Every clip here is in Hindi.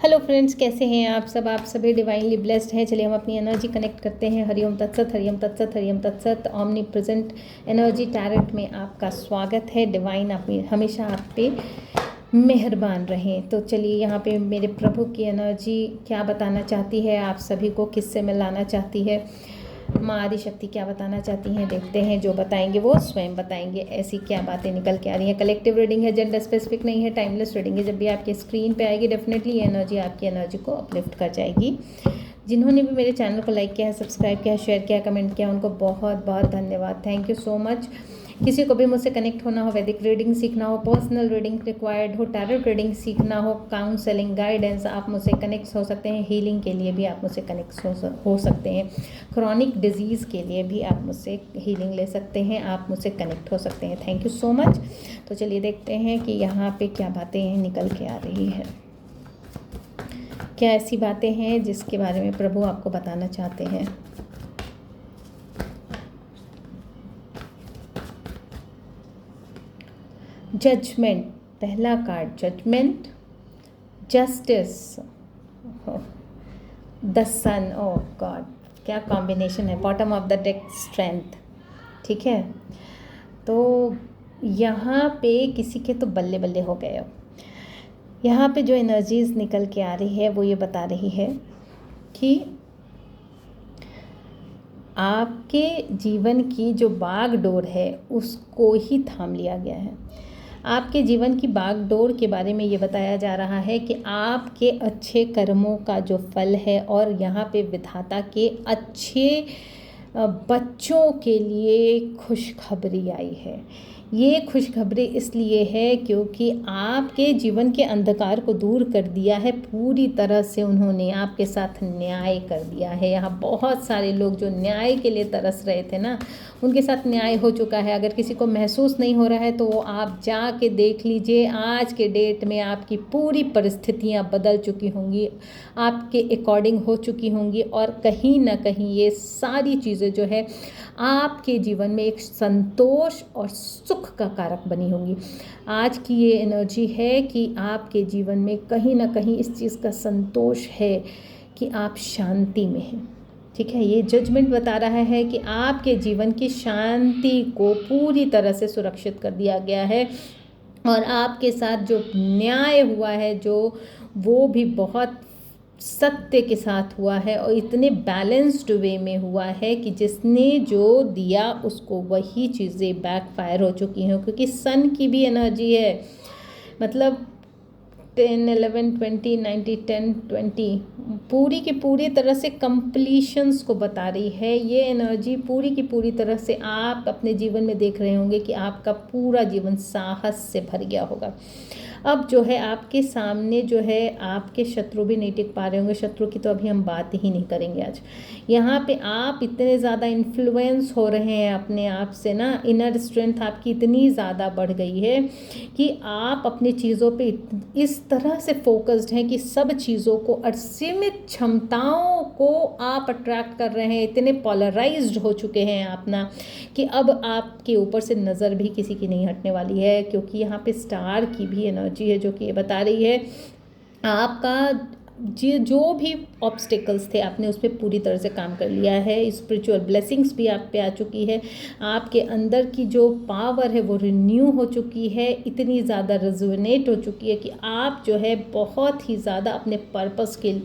हेलो फ्रेंड्स, कैसे हैं आप सब? आप सभी डिवाइनली ब्लेस्ड हैं। चलिए हम अपनी एनर्जी कनेक्ट करते हैं। हरिओम तत्सत, हरिओम तत्सत, हरिओम तत्सत। ओमनी प्रेजेंट एनर्जी टैरेट में आपका स्वागत है। डिवाइन आप हमेशा आप पे मेहरबान रहें। तो चलिए यहाँ पे मेरे प्रभु की एनर्जी क्या बताना चाहती है, आप सभी को किससे मिलाना चाहती है, माँ आदि शक्ति क्या बताना चाहती हैं, देखते हैं। जो बताएंगे वो स्वयं बताएंगे। ऐसी क्या बातें निकल के आ रही हैं। कलेक्टिव रीडिंग है, जेंडर स्पेसिफिक नहीं है, टाइमलेस रीडिंग है। जब भी आपके स्क्रीन पे आएगी डेफिनेटली ये एनर्जी आपकी एनर्जी को अपलिफ्ट कर जाएगी। जिन्होंने भी मेरे चैनल को लाइक किया है, सब्सक्राइब किया है, शेयर किया, कमेंट किया, उनको बहुत बहुत धन्यवाद। Thank you so much. किसी को भी मुझसे कनेक्ट होना हो, वैदिक रीडिंग सीखना हो, पर्सनल रीडिंग रिक्वायर्ड हो, टैरो रीडिंग सीखना हो, काउंसलिंग गाइडेंस, आप मुझसे कनेक्ट हो सकते हैं। हीलिंग के लिए भी आप मुझसे कनेक्ट हो सकते हैं। क्रॉनिक डिजीज़ के लिए भी आप मुझसे हीलिंग ले सकते हैं, आप मुझसे कनेक्ट हो सकते हैं। Thank you so much. तो चलिए देखते हैं कि यहाँ पे क्या बातें निकल के आ रही है। क्या ऐसी बातें हैं जिसके बारे में प्रभु आपको बताना चाहते हैं। जजमेंट, पहला card judgement, justice, the sun. Oh God, क्या कॉम्बिनेशन है। Bottom of the deck strength. ठीक है, तो यहाँ पे किसी के तो बल्ले बल्ले हो गए। अब यहाँ पे जो एनर्जीज निकल के आ रही है वो ये बता रही है कि आपके जीवन की जो बागडोर है उसको ही थाम लिया गया है। आपके जीवन की बागडोर के बारे में ये बताया जा रहा है कि आपके अच्छे कर्मों का जो फल है, और यहाँ पे विधाता के अच्छे बच्चों के लिए खुशखबरी आई है। ये खुशखबरी इसलिए है क्योंकि आपके जीवन के अंधकार को दूर कर दिया है। पूरी तरह से उन्होंने आपके साथ न्याय कर दिया है। यहाँ बहुत सारे लोग जो न्याय के लिए तरस रहे थे ना, उनके साथ न्याय हो चुका है। अगर किसी को महसूस नहीं हो रहा है तो आप जाके देख लीजिए। आज के डेट में आपकी पूरी परिस्थितियाँ बदल चुकी होंगी, आपके अकॉर्डिंग हो चुकी होंगी, और कहीं ना कहीं ये सारी चीज़ें जो है आपके जीवन में एक संतोष और सुख का कारक बनी होंगी। आज की ये एनर्जी है कि आपके जीवन में कहीं ना कहीं इस चीज़ का संतोष है कि आप शांति में हैं। ठीक है, ये जजमेंट बता रहा है कि आपके जीवन की शांति को पूरी तरह से सुरक्षित कर दिया गया है, और आपके साथ जो न्याय हुआ है वो भी बहुत सत्य के साथ हुआ है, और इतने बैलेंस्ड वे में हुआ है कि जिसने जो दिया उसको वही चीज़ें बैकफायर हो चुकी हैं। क्योंकि सन की भी एनर्जी है, मतलब 10, 11, 20, 90, 10, 20 पूरी की पूरी तरह से कंप्लीशंस को बता रही है। ये एनर्जी पूरी की पूरी तरह से आप अपने जीवन में देख रहे होंगे कि आपका पूरा जीवन साहस से भर गया होगा। अब जो है आपके सामने जो है आपके शत्रु भी नहीं टिक पा रहे होंगे। शत्रु की तो अभी हम बात ही नहीं करेंगे आज। यहाँ पे आप इतने ज़्यादा इन्फ्लुएंस हो रहे हैं अपने आप से ना, इनर स्ट्रेंथ आपकी इतनी ज़्यादा बढ़ गई है कि आप अपनी चीज़ों पे इस तरह से फोकस्ड हैं कि सब चीज़ों को, असीमित क्षमताओं को आप अट्रैक्ट कर रहे हैं। इतने पोलराइज्ड हो चुके हैं आप ना कि अब आपके ऊपर से नज़र भी किसी की नहीं हटने वाली है। क्योंकि यहाँ पे स्टार की भी एनर्जी है जो कि ये बता रही है आपका जो भी ऑब्स्टिकल्स थे आपने उस पर पूरी तरह से काम कर लिया है। स्पिरिचुअल ब्लेसिंग्स भी आप पे आ चुकी है। आपके अंदर की जो पावर है वो रिन्यू हो चुकी है, इतनी ज़्यादा रिजुविनेट हो चुकी है कि आप जो है बहुत ही ज़्यादा अपने पर्पस के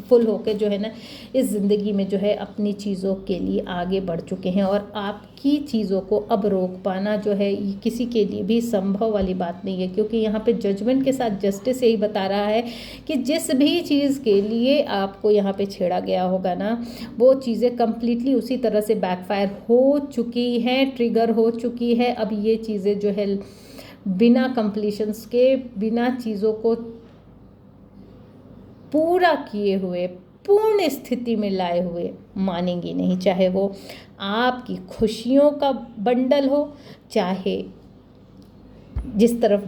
फुल होकर जो है ना इस ज़िंदगी में जो है अपनी चीज़ों के लिए आगे बढ़ चुके हैं। और आपकी चीज़ों को अब रोक पाना जो है ये किसी के लिए भी संभव वाली बात नहीं है। क्योंकि यहाँ पे जजमेंट के साथ जस्टिस यही बता रहा है कि जिस भी चीज़ के लिए आपको यहाँ पे छेड़ा गया होगा ना, वो चीज़ें कंप्लीटली उसी तरह से बैकफायर हो चुकी हैं, ट्रिगर हो चुकी है। अब ये चीज़ें जो है बिना कंप्लीशंस के, बिना चीज़ों को पूरा किए हुए, पूर्ण स्थिति में लाए हुए मानेंगी नहीं। चाहे वो आपकी खुशियों का बंडल हो, चाहे जिस तरफ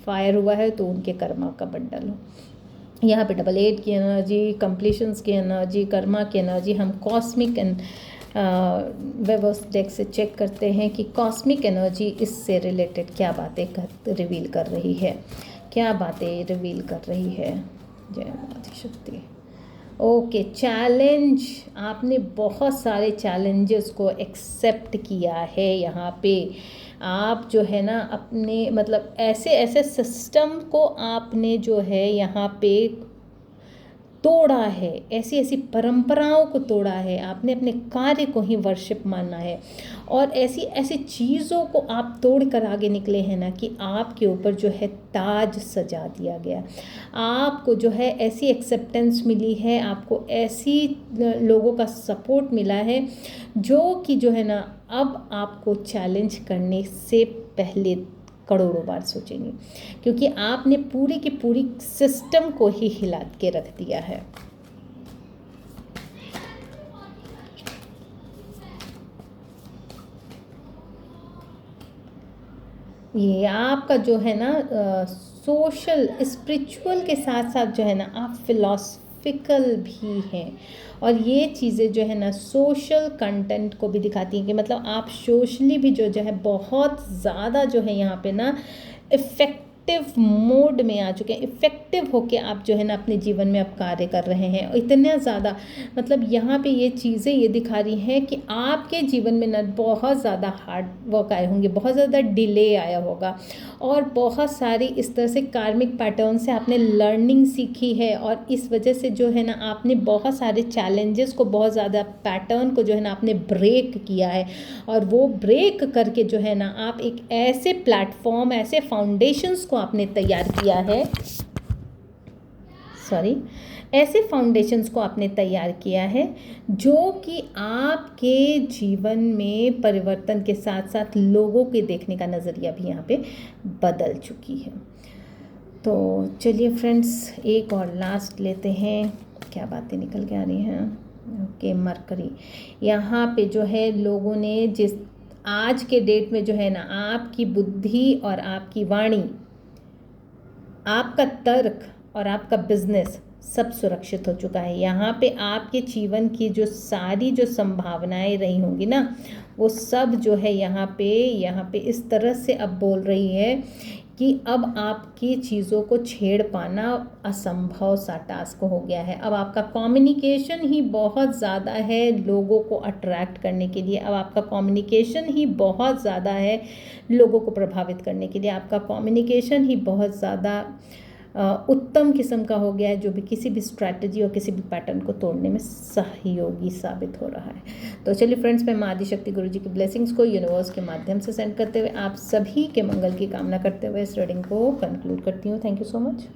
फायर हुआ है तो उनके कर्मा का बंडल हो। यहाँ पे डबल 8 की एनर्जी, कंप्लीशंस की एनर्जी, कर्मा की एनर्जी। हम कॉस्मिक एंड वेवर्स डेक से चेक करते हैं कि कॉस्मिक एनर्जी इससे रिलेटेड क्या बातें रिवील कर रही है, क्या बातें रिवील कर रही है। जय माता शक्ति। ओके, चैलेंज, आपने बहुत सारे चैलेंजेस को एक्सेप्ट किया है। यहाँ पे आप जो है ना अपने मतलब ऐसे ऐसे सिस्टम को आपने जो है यहाँ पे तोड़ा है, ऐसी ऐसी परंपराओं को तोड़ा है, आपने अपने कार्य को ही वर्शिप माना है और ऐसी ऐसी चीज़ों को आप तोड़ कर आगे निकले हैं ना कि आपके ऊपर जो है ताज सजा दिया गया। आपको जो है ऐसी एक्सेप्टेंस मिली है, आपको ऐसी लोगों का सपोर्ट मिला है जो कि जो है ना अब आपको चैलेंज करने से पहले करोड़ों बार सोचेंगे, क्योंकि आपने पूरी की पूरी सिस्टम को ही हिला के रख दिया है। ये आपका जो है ना सोशल स्पिरिचुअल के साथ साथ जो है ना आप फिलॉसफिकल भी हैं और ये चीज़ें जो है ना सोशल कंटेंट को भी दिखाती हैं कि मतलब आप सोशली भी जो है बहुत ज़्यादा जो है यहाँ पे ना इफ़ेक्टिव मोड में आ चुके हैं। इफ़ेक्टिव होके आप जो है ना अपने जीवन में आप कार्य कर रहे हैं। इतना ज़्यादा मतलब यहाँ पे ये चीज़ें ये दिखा रही हैं कि आपके जीवन में ना बहुत ज़्यादा हार्ड वर्क आए होंगे, बहुत ज़्यादा डिले आया होगा और बहुत सारी इस तरह से कार्मिक पैटर्न से आपने लर्निंग सीखी है और इस वजह से जो है ना आपने बहुत सारे चैलेंजेस को, बहुत ज़्यादा पैटर्न को जो है ना आपने ब्रेक किया है और वो ब्रेक करके जो है ना आप एक ऐसे प्लेटफॉर्म, ऐसे फाउंडेशंस को आपने तैयार किया है, ऐसे फाउंडेशंस को आपने तैयार किया है जो कि आपके जीवन में परिवर्तन के साथ साथ लोगों के देखने का नज़रिया भी यहाँ पे बदल चुकी है। तो चलिए फ्रेंड्स, एक और लास्ट लेते हैं, क्या बातें निकल के आ रही हैं। ओके, मरकरी, यहाँ पे जो है लोगों ने जिस आज के डेट में जो है ना आपकी बुद्धि और आपकी वाणी, आपका तर्क और आपका बिजनेस सब सुरक्षित हो चुका है। यहाँ पे आपके जीवन की जो सारी जो संभावनाएं रही होंगी ना वो सब जो है यहाँ पे इस तरह से अब बोल रही है कि अब आपकी चीज़ों को छेड़ पाना असंभव सा टास्क हो गया है। अब आपका कम्युनिकेशन ही बहुत ज़्यादा है लोगों को अट्रैक्ट करने के लिए, अब आपका कम्युनिकेशन ही बहुत ज़्यादा है लोगों को प्रभावित करने के लिए, आपका कम्युनिकेशन ही बहुत ज़्यादा उत्तम किस्म का हो गया है जो भी किसी भी स्ट्रैटेजी और किसी भी पैटर्न को तोड़ने में सहयोगी साबित हो रहा है। तो चलिए फ्रेंड्स, मैं माँ आदिशक्ति गुरु जी की ब्लेसिंग्स को यूनिवर्स के माध्यम से सेंड करते हुए आप सभी के मंगल की कामना करते हुए इस रीडिंग को कंक्लूड करती हूँ। Thank you so much.